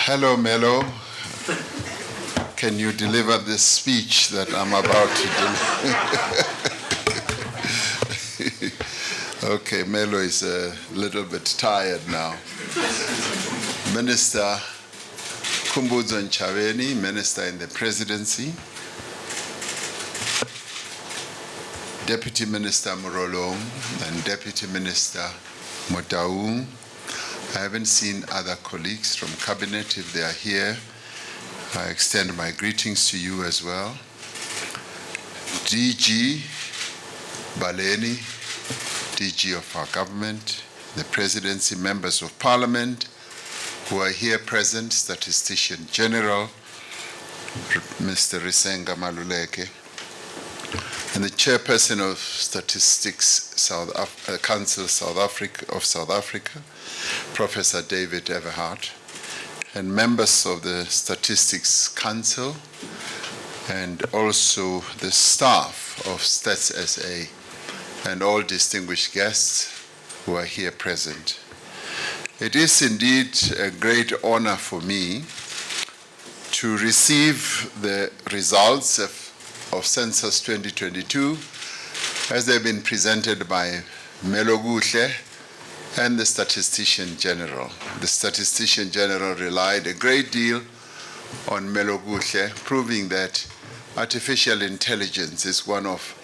Hello, Melo. Can you deliver this speech that I'm about to deliver? Okay, Melo is a little bit tired now. Minister Kumbudzo Nchaweni, Minister in the Presidency. Deputy Minister Murolong and Deputy Minister Motaung. I haven't seen other colleagues from Cabinet. If they are here, I extend my greetings to you as well. DG Baleni, DG of our government, the Presidency, members of Parliament who are here present, Statistician General, Mr. Risenga Maluleke, and the Chairperson of Statistics Council South Africa, Professor David Everhart, and members of the Statistics Council, and also the staff of Stats SA, and all distinguished guests who are here present. It is indeed a great honor for me to receive the results of Census 2022 as they've been presented by Melo Guhle and the Statistician General. The Statistician General relied a great deal on Melo Guhle, proving that artificial intelligence is one of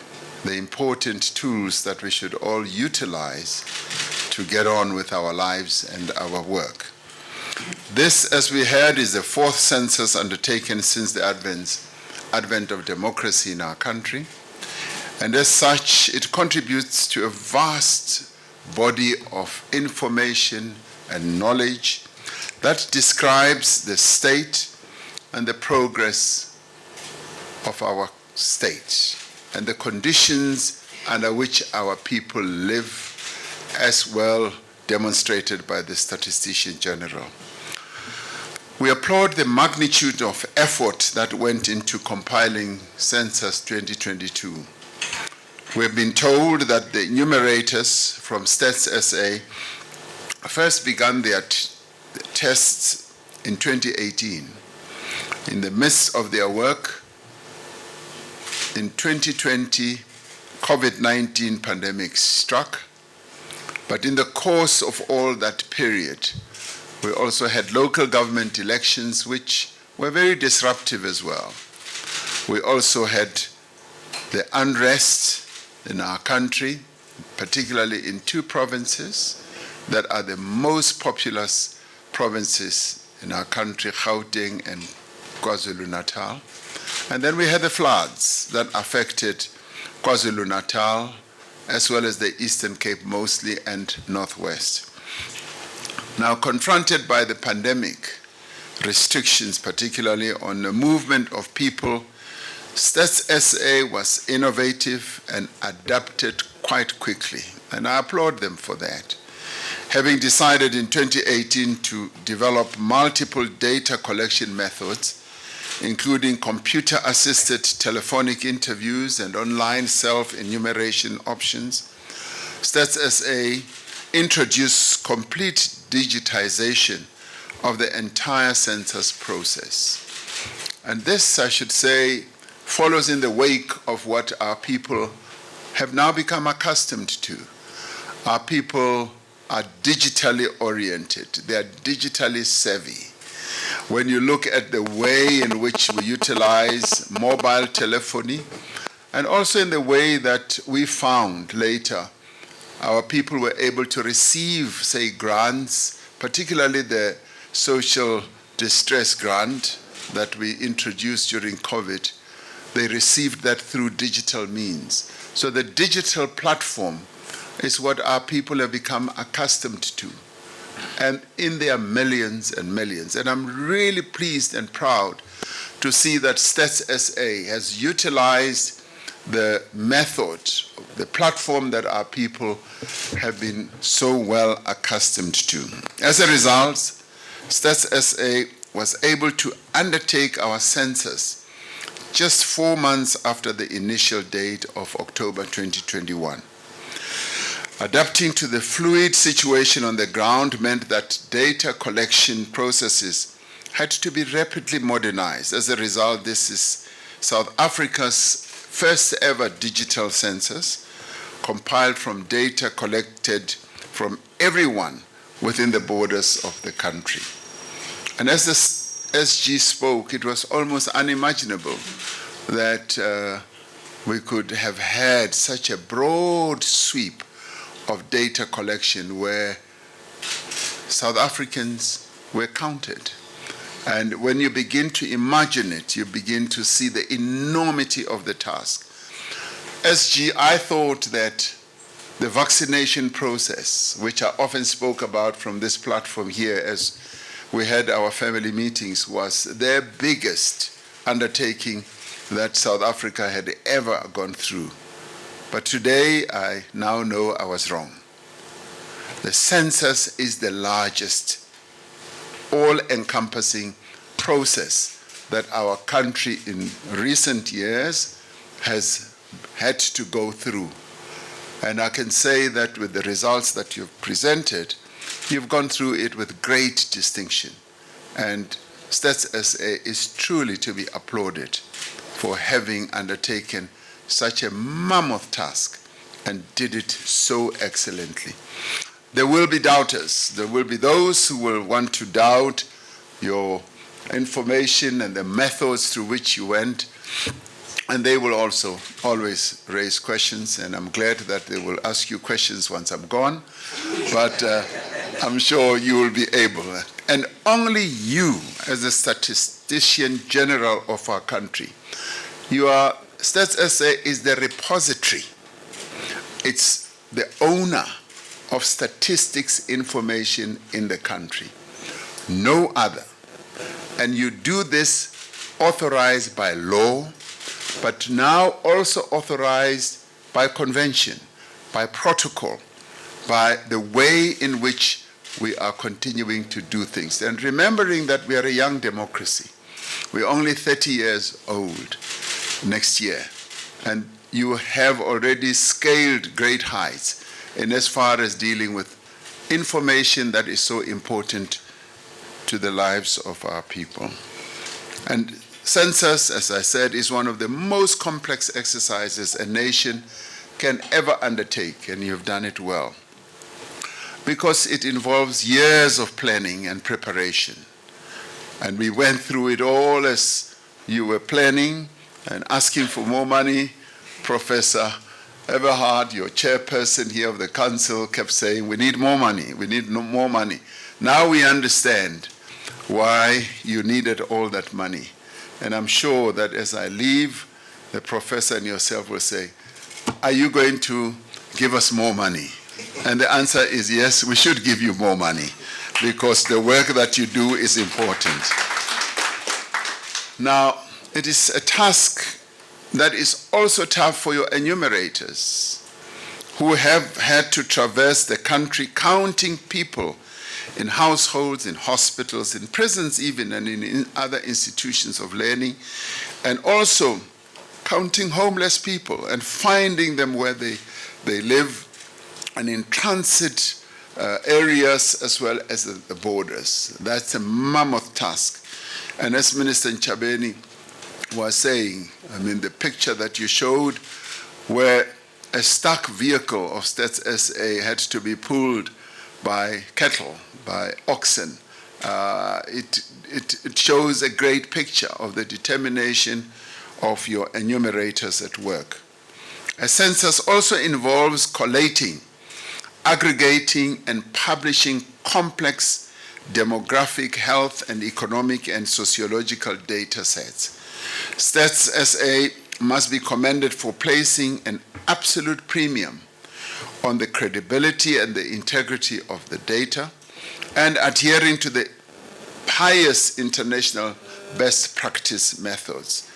the important tools that we should all utilize to get on with our lives and our work. This, as we heard, is the fourth census undertaken since the advent of democracy in our country, and as such, it contributes to a vast body of information and knowledge that describes the state and the progress of our state and the conditions under which our people live, as well demonstrated by the Statistician General. We applaud the magnitude of effort that went into compiling Census 2022. We've been told that the enumerators from Stats SA first began their tests in 2018. In the midst of their work, in 2020, COVID-19 pandemic struck, but in the course of all that period, we also had local government elections which were very disruptive as well. We also had the unrest in our country, particularly in two provinces that are the most populous provinces in our country, Gauteng and KwaZulu-Natal. And then we had the floods that affected KwaZulu-Natal, as well as the Eastern Cape mostly, and Northwest. Now, confronted by the pandemic restrictions, particularly on the movement of people, Stats SA was innovative and adapted quite quickly, and I applaud them for that. Having decided in 2018 to develop multiple data collection methods, including computer-assisted telephonic interviews and online self-enumeration options, Stats SA introduced complete digitization of the entire census process. And this, I should say, follows in the wake of what our people have now become accustomed to. Our people are digitally oriented. They are digitally savvy. When you look at the way in which we utilize mobile telephony, and also in the way that we found later, our people were able to receive, say, grants, particularly the social distress grant that we introduced during COVID. They received that through digital means. So the digital platform is what our people have become accustomed to. And in their millions and millions. And I'm really pleased and proud to see that Stats SA has utilized the method, the platform that our people have been so well accustomed to. As a result, Stats SA was able to undertake our census just 4 months after the initial date of October 2021. Adapting to the fluid situation on the ground meant that data collection processes had to be rapidly modernized. As a result, this is South Africa's first ever digital census, compiled from data collected from everyone within the borders of the country. And as the SG spoke, it was almost unimaginable that we could have had such a broad sweep of data collection where South Africans were counted. And when you begin to imagine it, you begin to see the enormity of the task. SG, I thought that the vaccination process, which I often spoke about from this platform here as we had our family meetings, was their biggest undertaking that South Africa had ever gone through. But today, I now know I was wrong. The census is the largest, all-encompassing process that our country in recent years has had to go through. And I can say that with the results that you've presented, you've gone through it with great distinction. And Stats SA is truly to be applauded for having undertaken such a mammoth task and did it so excellently. There will be doubters. There will be those who will want to doubt your information and the methods through which you went. And they will also always raise questions, and I'm glad that they will ask you questions once I'm gone, but I'm sure you will be able. And only you, as the statistician general of our country, Stats SA is the repository. It's the owner of statistics information in the country. No other. And you do this authorized by law, but now also authorized by convention, by protocol, by the way in which we are continuing to do things. And remembering that we are a young democracy. We're only 30 years old next year. And you have already scaled great heights in as far as dealing with information that is so important to the lives of our people. And census, as I said, is one of the most complex exercises a nation can ever undertake, and you've done it well, because it involves years of planning and preparation. And we went through it all as you were planning and asking for more money. Professor Everhard, your chairperson here of the council, kept saying, we need more money, we need more money. Now we understand why you needed all that money. And I'm sure that as I leave, the professor and yourself will say, are you going to give us more money? And the answer is yes, we should give you more money, because the work that you do is important. Now, it is a task that is also tough for your enumerators, who have had to traverse the country counting people in households, in hospitals, in prisons even, and in other institutions of learning, and also counting homeless people and finding them where they live, and in transit areas as well as the borders. That's a mammoth task. And as Minister Nchabeni was saying, I mean, the picture that you showed where a stuck vehicle of Stats SA had to be pulled by cattle, by oxen, it shows a great picture of the determination of your enumerators at work. A census also involves collating, aggregating, and publishing complex demographic, health, and economic and sociological data sets. Stats SA must be commended for placing an absolute premium on the credibility and the integrity of the data, and adhering to the highest international best practice methods,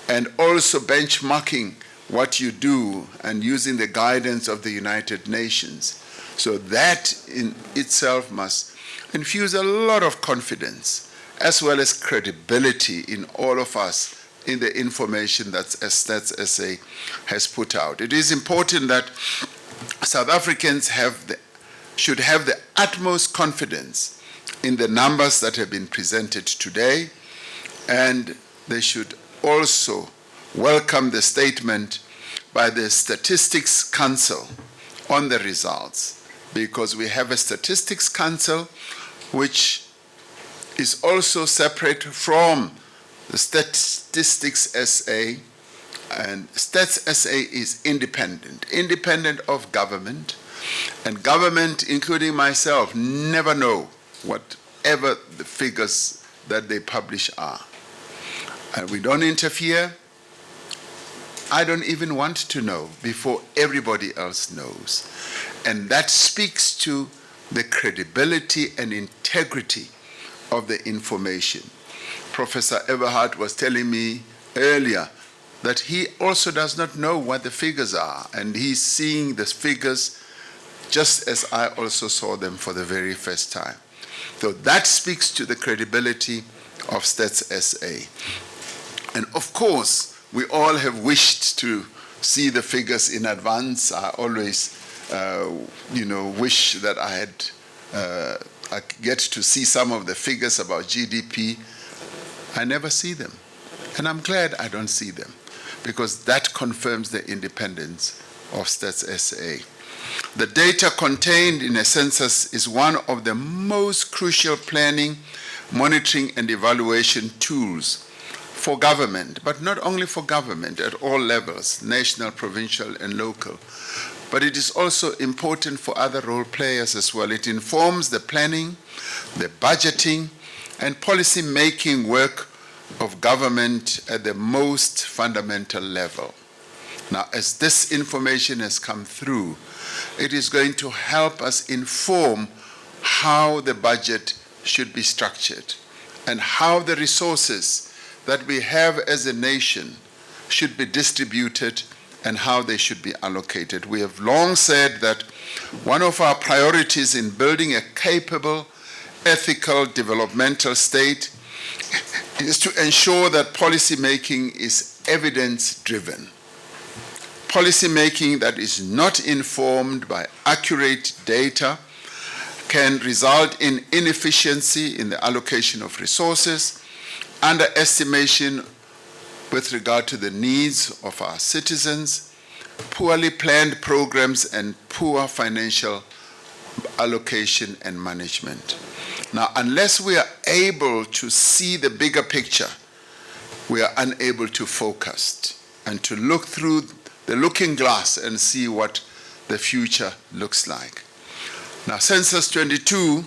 and also benchmarking what you do and using the guidance of the United Nations. So that in itself must infuse a lot of confidence as well as credibility in all of us in the information that Stats SA has put out. It is important that South Africans should have the utmost confidence in the numbers that have been presented today, and they should also welcome the statement by the Statistics Council on the results, because we have a Statistics Council which is also separate from the Statistics SA, and Stats SA is independent of government, and government, including myself, never know whatever the figures that they publish are. And we don't interfere. I don't even want to know before everybody else knows. And that speaks to the credibility and integrity of the information. Professor Everhart was telling me earlier that he also does not know what the figures are, and he's seeing the figures just as I also saw them for the very first time. So that speaks to the credibility of Stats SA. And of course, we all have wished to see the figures in advance. I always, wish that I get to see some of the figures about GDP. I never see them. And I'm glad I don't see them, because that confirms the independence of Stats SA. The data contained in a census is one of the most crucial planning, monitoring, and evaluation tools for government, but not only for government at all levels, national, provincial, and local. But it is also important for other role players as well. It informs the planning, the budgeting, and policy-making work of government at the most fundamental level. Now, as this information has come through, it is going to help us inform how the budget should be structured and how the resources that we have as a nation should be distributed and how they should be allocated. We have long said that one of our priorities in building a capable, ethical, developmental state is to ensure that policy making is evidence-driven. Policy making that is not informed by accurate data can result in inefficiency in the allocation of resources, underestimation with regard to the needs of our citizens, poorly planned programs, and poor financial allocation and management. Now, unless we are able to see the bigger picture, we are unable to focus and to look through the looking glass and see what the future looks like. Now, Census 2022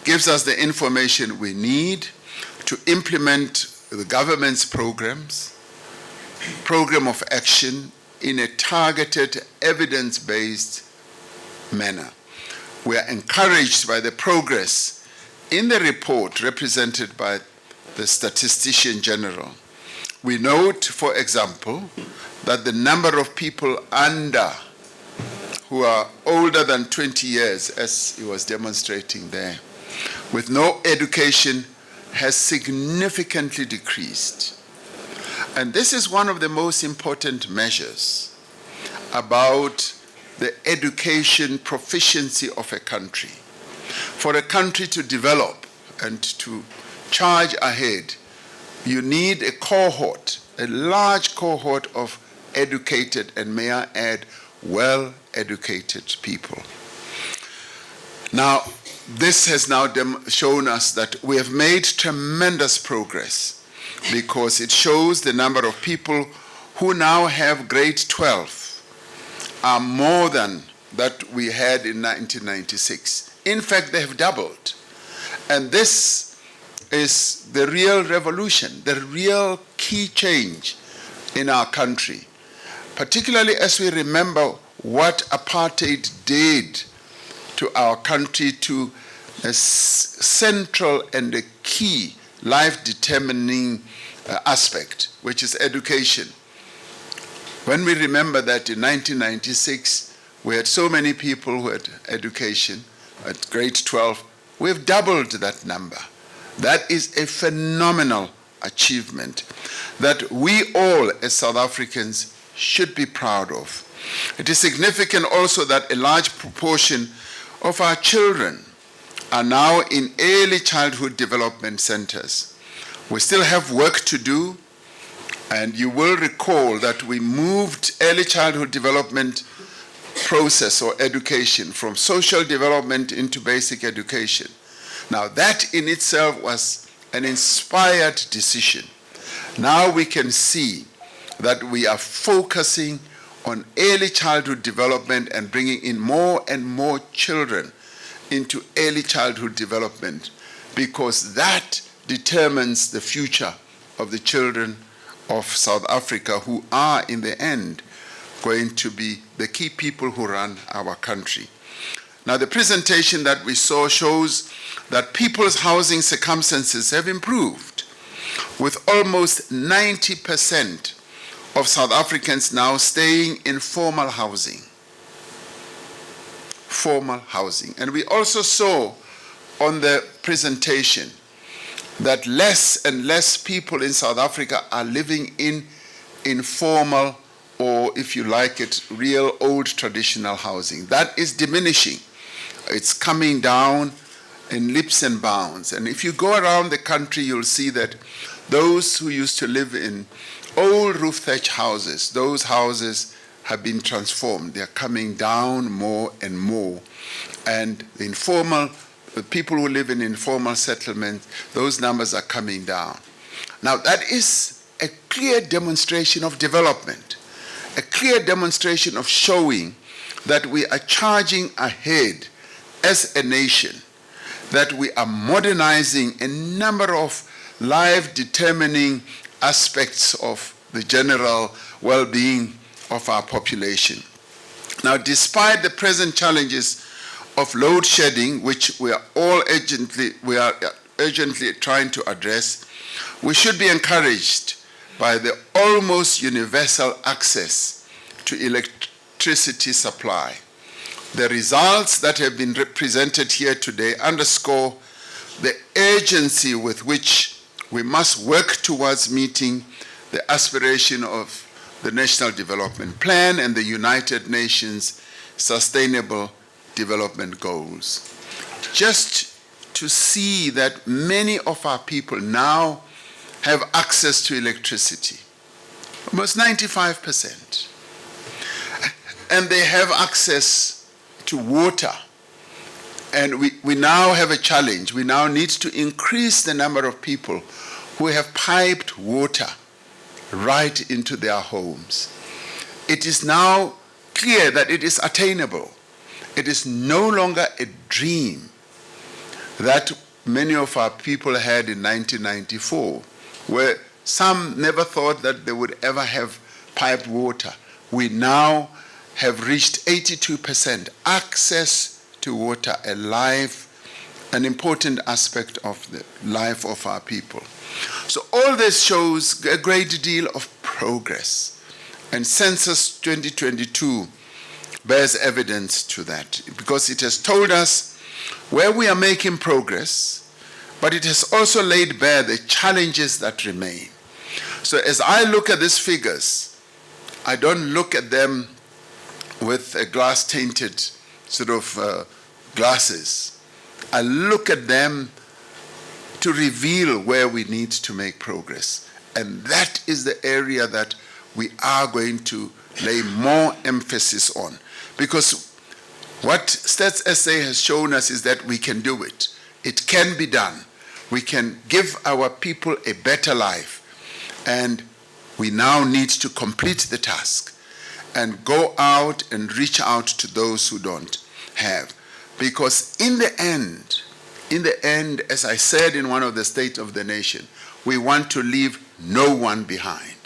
gives us the information we need to implement the government's program of action in a targeted, evidence-based manner. We are encouraged by the progress in the report represented by the Statistician General. We note, for example, that the number of people who are older than 20 years, as he was demonstrating there, with no education has significantly decreased. And this is one of the most important measures about the education proficiency of a country. For a country to develop and to charge ahead, you need a cohort, a large cohort of educated, and may I add, well-educated people. Now, this has now shown us that we have made tremendous progress, because it shows the number of people who now have grade 12 are more than that we had in 1996. In fact, they have doubled. And this is the real revolution, the real key change in our country, particularly as we remember what apartheid did to our country, to a central and a key life-determining aspect, which is education. When we remember that in 1996, we had so many people who had education at grade 12, we've doubled that number. That is a phenomenal achievement that we all as South Africans should be proud of. It is significant also that a large proportion of our children are now in early childhood development centers. We still have work to do, and you will recall that we moved early childhood development process or education from social development into basic education. Now that in itself was an inspired decision. Now we can see that we are focusing on early childhood development and bringing in more and more children into early childhood development, because that determines the future of the children of South Africa, who are in the end going to be the key people who run our country. Now, the presentation that we saw shows that people's housing circumstances have improved, with almost 90% of South Africans now staying in formal housing. Formal housing. And we also saw on the presentation that less and less people in South Africa are living in informal, or if you like it, real old traditional housing. That is diminishing. It's coming down in leaps and bounds. And if you go around the country, you'll see that those who used to live in old roof thatch houses, those houses have been transformed. They're coming down more and more. And the informal, the people who live in informal settlements, those numbers are coming down. Now that is a clear demonstration of development, a clear demonstration of showing that we are charging ahead as a nation, that we are modernizing a number of life-determining aspects of the general well-being of our population. Now, despite the present challenges of load shedding, which we are urgently trying to address, we should be encouraged by the almost universal access to electricity supply. The results that have been presented here today underscore the urgency with which we must work towards meeting the aspiration of the National Development Plan and the United Nations Sustainable Development Goals. Just to see that many of our people now have access to electricity, almost 95%. And they have access to water. And we now have a challenge. We now need to increase the number of people who have piped water right into their homes. It is now clear that it is attainable. It is no longer a dream that many of our people had in 1994, where some never thought that they would ever have piped water. We now have reached 82% access to water, an important aspect of the life of our people. So all this shows a great deal of progress, and Census 2022 bears evidence to that, because it has told us where we are making progress, but it has also laid bare the challenges that remain. So as I look at these figures, I don't look at them with a glass-tainted sort of glasses. I look at them to reveal where we need to make progress. And that is the area that we are going to lay more emphasis on. Because what Stats SA has shown us is that we can do it. It can be done. We can give our people a better life. And we now need to complete the task and go out and reach out to those who don't have. Because in the end, as I said in one of the State of the Nation, we want to leave no one behind.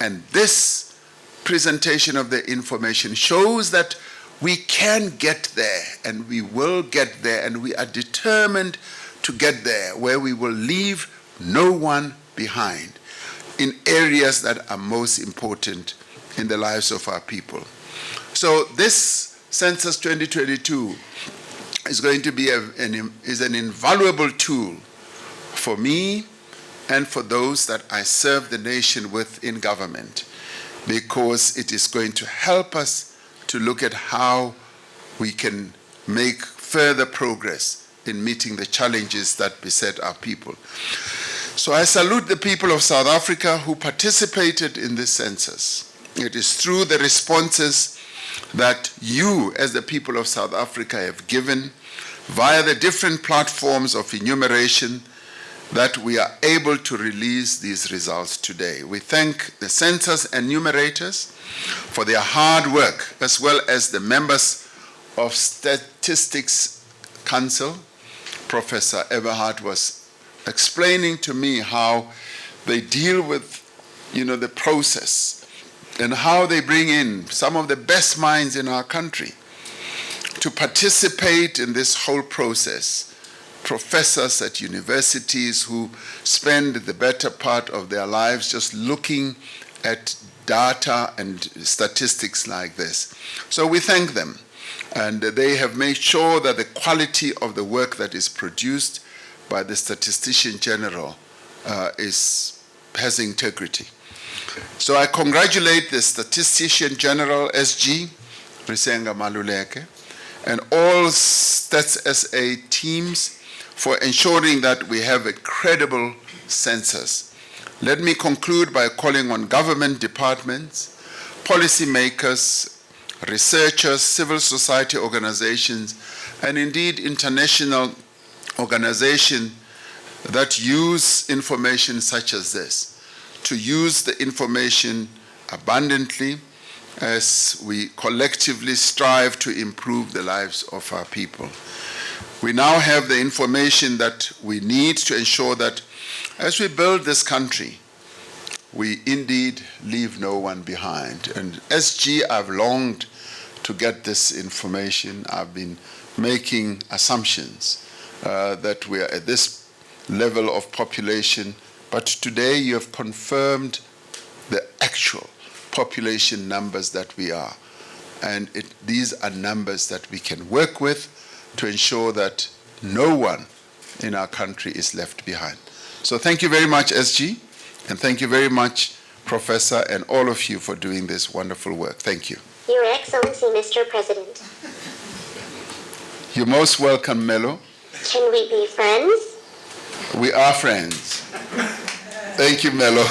And this presentation of the information shows that we can get there, and we will get there, and we are determined to get there, where we will leave no one behind in areas that are most important in the lives of our people. So this Census 2022 is going to be an invaluable tool for me and for those that I serve the nation with in government, because it is going to help us to look at how we can make further progress in meeting the challenges that beset our people. So I salute the people of South Africa who participated in this census. It is through the responses that you, as the people of South Africa, have given via the different platforms of enumeration that we are able to release these results today. We thank the census enumerators for their hard work, as well as the members of Statistics Council. Professor Everhart was explaining to me how they deal with, the process and how they bring in some of the best minds in our country to participate in this whole process. Professors at universities who spend the better part of their lives just looking at data and statistics like this. So we thank them. And they have made sure that the quality of the work that is produced by the Statistician General has integrity. So I congratulate the Statistician General, SG, Risenga Maluleke, and all Stats SA teams for ensuring that we have a credible census. Let me conclude by calling on government departments, policymakers, researchers, civil society organizations, and indeed international organizations that use information such as this, to use the information abundantly as we collectively strive to improve the lives of our people. We now have the information that we need to ensure that as we build this country, we indeed leave no one behind. And SG, I've longed to get this information. I've been making assumptions that we are at this level of population, but today you have confirmed the actual population numbers that we are. And these are numbers that we can work with to ensure that no one in our country is left behind. So thank you very much, SG, and thank you very much, Professor, and all of you for doing this wonderful work. Thank you. Your Excellency, Mr. President. You're most welcome, Melo. Can we be friends? We are friends. Thank you, Melo.